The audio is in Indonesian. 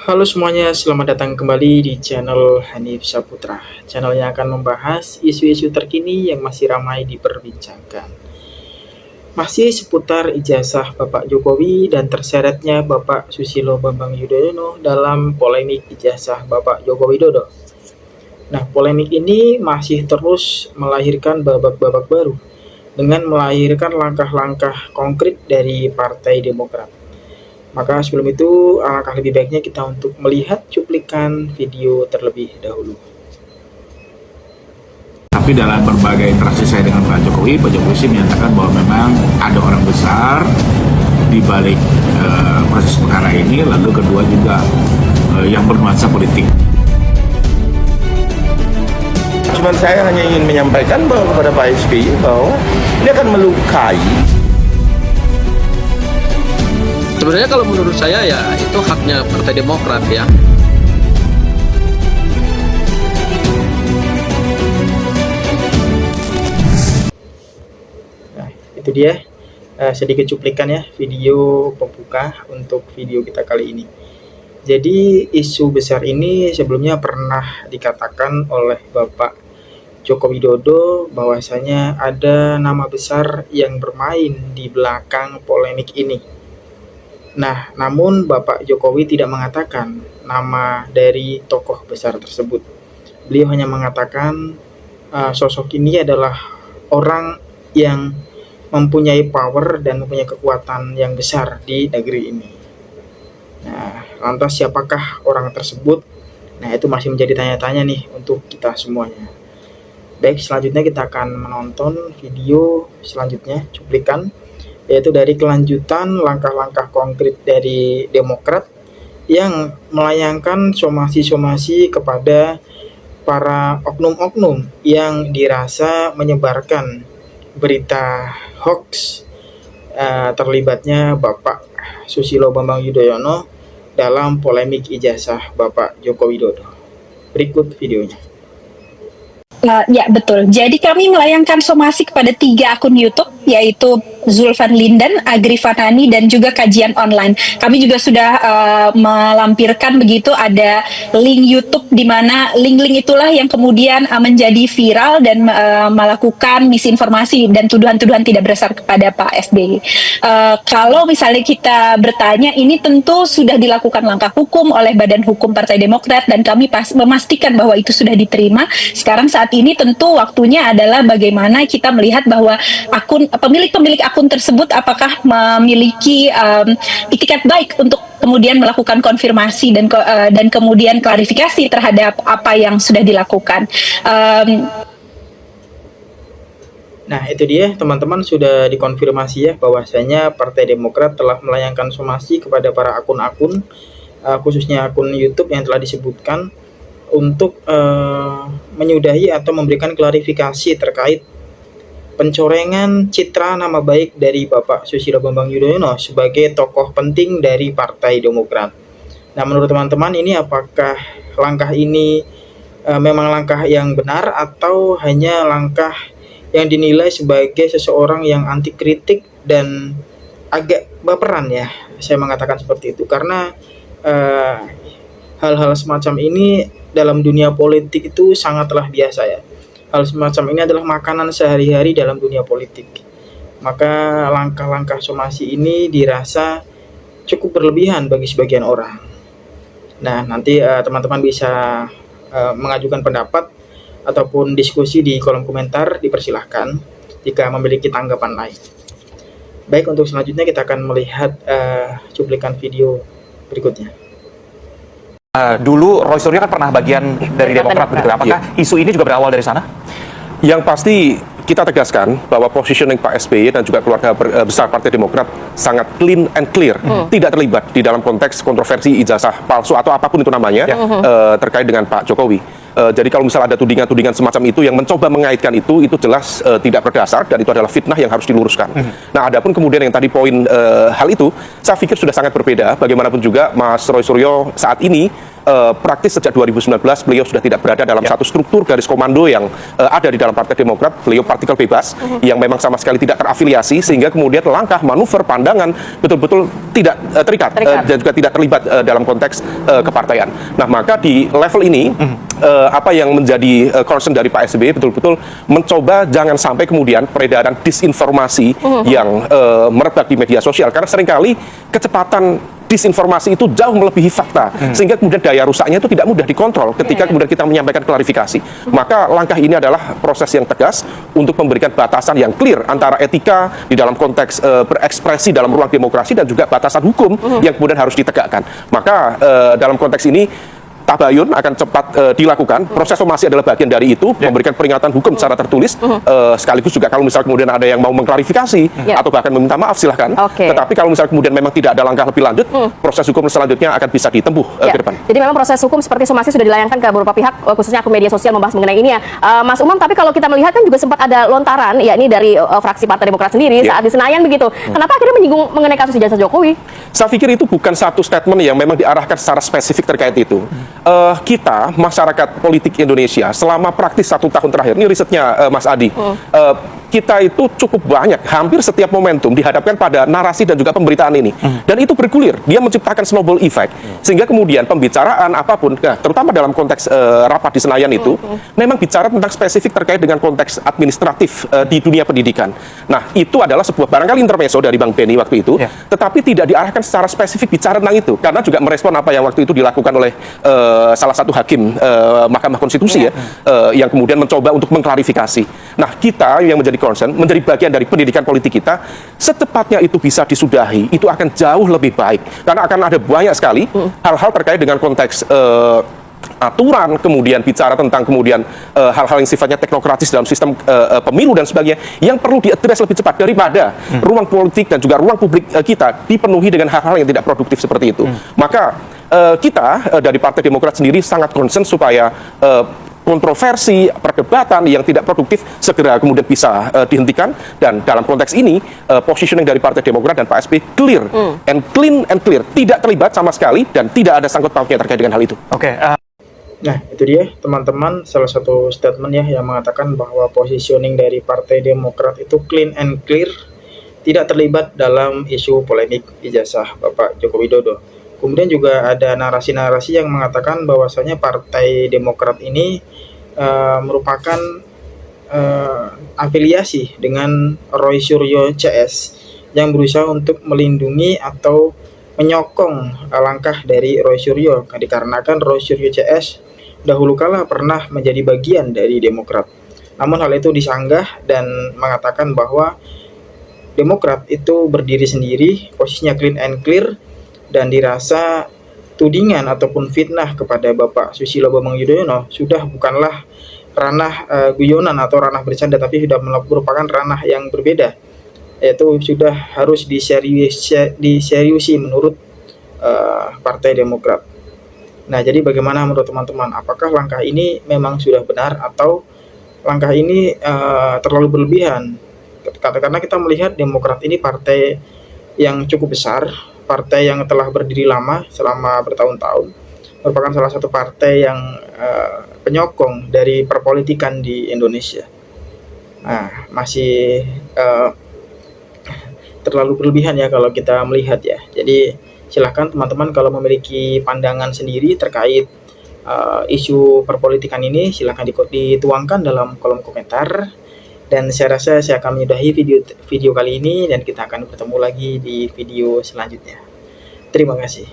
Halo semuanya, selamat datang kembali di channel Hanif Saputra. Channel yang akan membahas isu-isu terkini yang masih ramai diperbincangkan. Masih seputar ijazah Bapak Jokowi dan terseretnya Bapak Susilo Bambang Yudhoyono dalam polemik ijazah Bapak Joko Widodo. Nah, polemik ini masih terus melahirkan babak-babak baru dengan melahirkan langkah-langkah konkret dari Partai Demokrat. Maka sebelum itu, alangkah lebih baiknya kita untuk melihat cuplikan video terlebih dahulu. Tapi dalam berbagai interaksi saya dengan Pak Jokowi sih menyatakan bahwa memang ada orang besar di balik proses perkara ini, lalu kedua juga yang bernuansa politik. Cuman saya hanya ingin menyampaikan bahwa kepada Pak SBY bahwa ini akan melukai. Sebenarnya kalau menurut saya ya itu haknya Partai Demokrat ya. Nah, itu dia sedikit cuplikan ya video pembuka untuk video kita kali ini. Jadi isu besar ini sebelumnya pernah dikatakan oleh Bapak Joko Widodo bahwasanya ada nama besar yang bermain di belakang polemik ini. Nah, namun Bapak Jokowi tidak mengatakan nama dari tokoh besar tersebut. Beliau hanya mengatakan sosok ini adalah orang yang mempunyai power dan mempunyai kekuatan yang besar di negeri ini. Nah, lantas siapakah orang tersebut? Nah, itu masih menjadi tanya-tanya nih untuk kita semuanya. Baik, selanjutnya kita akan menonton video selanjutnya, cuplikan, yaitu dari kelanjutan langkah-langkah konkret dari Demokrat yang melayangkan somasi-somasi kepada para oknum-oknum yang dirasa menyebarkan berita hoax terlibatnya Bapak Susilo Bambang Yudhoyono dalam polemik ijazah Bapak Joko Widodo. Berikut videonya. Ya betul. Jadi kami melayangkan somasi kepada 3 akun YouTube, yaitu Zulfan Lindan, Agri Fanani, dan juga Kajian Online. Kami juga sudah melampirkan begitu ada link YouTube di mana link-link itulah yang kemudian menjadi viral dan melakukan misinformasi dan tuduhan-tuduhan tidak berdasar kepada Pak SBY. Kalau misalnya kita bertanya, ini tentu sudah dilakukan langkah hukum oleh Badan Hukum Partai Demokrat dan kami memastikan bahwa itu sudah diterima. Sekarang saat ini tentu waktunya adalah bagaimana kita melihat bahwa pemilik akun tersebut apakah memiliki itikat baik untuk kemudian melakukan konfirmasi dan kemudian klarifikasi terhadap apa yang sudah dilakukan. Nah, itu dia teman-teman, sudah dikonfirmasi ya bahwasanya Partai Demokrat telah melayangkan somasi kepada para akun-akun, khususnya akun YouTube yang telah disebutkan, untuk menyudahi atau memberikan klarifikasi terkait pencorengan citra nama baik dari Bapak Susilo Bambang Yudhoyono sebagai tokoh penting dari Partai Demokrat. Nah, menurut teman-teman ini apakah langkah ini memang langkah yang benar atau hanya langkah yang dinilai sebagai seseorang yang anti kritik dan agak baperan ya? Saya mengatakan seperti itu karena hal-hal semacam ini dalam dunia politik itu sangatlah biasa ya. Hal semacam ini adalah makanan sehari-hari dalam dunia politik. Maka langkah-langkah somasi ini dirasa cukup berlebihan bagi sebagian orang. Nah, nanti teman-teman bisa mengajukan pendapat ataupun diskusi di kolom komentar, dipersilahkan jika memiliki tanggapan lain. Baik, untuk selanjutnya kita akan melihat cuplikan video berikutnya. Dulu Roy Suryo kan pernah bagian dari Demokrat, begitu. Apakah isu ini juga berawal dari sana? Yang pasti kita tegaskan bahwa positioning Pak SBY dan juga keluarga besar Partai Demokrat sangat clean and clear, tidak terlibat di dalam konteks kontroversi ijazah palsu atau apapun itu namanya terkait dengan Pak Jokowi. Jadi kalau misalnya ada tudingan-tudingan semacam itu yang mencoba mengaitkan itu jelas tidak berdasar dan itu adalah fitnah yang harus diluruskan. Nah, adapun kemudian yang tadi poin hal itu, saya pikir sudah sangat berbeda. Bagaimanapun juga Mas Roy Suryo saat ini praktis sejak 2019 beliau sudah tidak berada dalam satu struktur garis komando yang ada di dalam Partai Demokrat. Beliau partikel bebas yang memang sama sekali tidak terafiliasi, sehingga kemudian langkah, manuver, pandangan betul-betul tidak terikat dan juga tidak terlibat dalam konteks kepartaian. Nah, maka di level ini apa yang menjadi concern dari Pak SBY betul-betul mencoba jangan sampai kemudian peredaran disinformasi yang merebak di media sosial, karena seringkali kecepatan disinformasi itu jauh melebihi fakta, sehingga kemudian daya rusaknya itu tidak mudah dikontrol ketika kemudian kita menyampaikan klarifikasi. Maka langkah ini adalah proses yang tegas untuk memberikan batasan yang clear antara etika di dalam konteks berekspresi dalam ruang demokrasi dan juga batasan hukum yang kemudian harus ditegakkan. Maka dalam konteks ini tabayun akan cepat dilakukan. Proses somasi adalah bagian dari itu, memberikan peringatan hukum secara tertulis, sekaligus juga kalau misal kemudian ada yang mau mengklarifikasi atau bahkan meminta maaf, silahkan. Tetapi kalau misal kemudian memang tidak ada langkah lebih lanjut, proses hukum selanjutnya akan bisa ditempuh ke depan. Jadi memang proses hukum seperti somasi sudah dilayangkan ke beberapa pihak, khususnya akun media sosial membahas mengenai ini ya, Mas Umam. Tapi kalau kita melihat kan juga sempat ada lontaran, ya ini dari fraksi Partai Demokrat sendiri saat di Senayan begitu. Kenapa akhirnya menyinggung mengenai kasus ijazah Jokowi? Saya pikir itu bukan satu statement yang memang diarahkan secara spesifik terkait itu. Kita, masyarakat politik Indonesia, selama praktis 1 tahun terakhir, ini risetnya Mas Adi, kita itu cukup banyak, hampir setiap momentum dihadapkan pada narasi dan juga pemberitaan ini. Dan itu bergulir, dia menciptakan snowball effect. Sehingga kemudian pembicaraan apapun, terutama dalam konteks rapat di Senayan itu, memang bicara tentang spesifik terkait dengan konteks administratif di dunia pendidikan. Nah, itu adalah sebuah barangkali intermezzo dari Bang Benny waktu itu, tetapi tidak diarahkan secara spesifik bicara tentang itu. Karena juga merespon apa yang waktu itu dilakukan oleh salah satu hakim Mahkamah Konstitusi yang kemudian mencoba untuk mengklarifikasi. Nah, kita yang menjadi concern, menjadi bagian dari pendidikan politik kita, secepatnya itu bisa disudahi, itu akan jauh lebih baik. Karena akan ada banyak sekali hal-hal terkait dengan konteks aturan, kemudian bicara tentang kemudian hal-hal yang sifatnya teknokratis dalam sistem pemilu dan sebagainya, yang perlu diadres lebih cepat daripada ruang politik dan juga ruang publik kita dipenuhi dengan hal-hal yang tidak produktif seperti itu. Maka kita dari Partai Demokrat sendiri sangat concern supaya kontroversi, perdebatan yang tidak produktif segera kemudian bisa dihentikan. Dan dalam konteks ini positioning dari Partai Demokrat dan Pak SBY clear and clean and clear, tidak terlibat sama sekali dan tidak ada sangkut pautnya terkait dengan hal itu. Nah, itu dia teman-teman, salah satu statement ya yang mengatakan bahwa positioning dari Partai Demokrat itu clean and clear, tidak terlibat dalam isu polemik ijazah Bapak Joko Widodo. Kemudian juga ada narasi-narasi yang mengatakan bahwasanya Partai Demokrat ini merupakan afiliasi dengan Roy Suryo CS yang berusaha untuk melindungi atau menyokong langkah dari Roy Suryo, dikarenakan Roy Suryo CS dahulu kala pernah menjadi bagian dari Demokrat. Namun hal itu disanggah dan mengatakan bahwa Demokrat itu berdiri sendiri, posisinya clean and clear, dan dirasa tudingan ataupun fitnah kepada Bapak Susilo Bambang Yudhoyono sudah bukanlah ranah guyonan atau ranah bercanda, tapi sudah merupakan ranah yang berbeda, yaitu sudah harus diseriusi menurut Partai Demokrat. Nah, jadi bagaimana menurut teman-teman? Apakah langkah ini memang sudah benar atau langkah ini terlalu berlebihan? Karena kita melihat Demokrat ini partai yang cukup besar, partai yang telah berdiri lama selama bertahun-tahun, merupakan salah satu partai yang penyokong dari perpolitikan di Indonesia. Nah, masih terlalu berlebihan ya kalau kita melihat ya. Jadi silahkan teman-teman kalau memiliki pandangan sendiri terkait isu perpolitikan ini, silahkan dituangkan dalam kolom komentar. Dan saya rasa saya akan menyudahi video kali ini dan kita akan bertemu lagi di video selanjutnya. Terima kasih.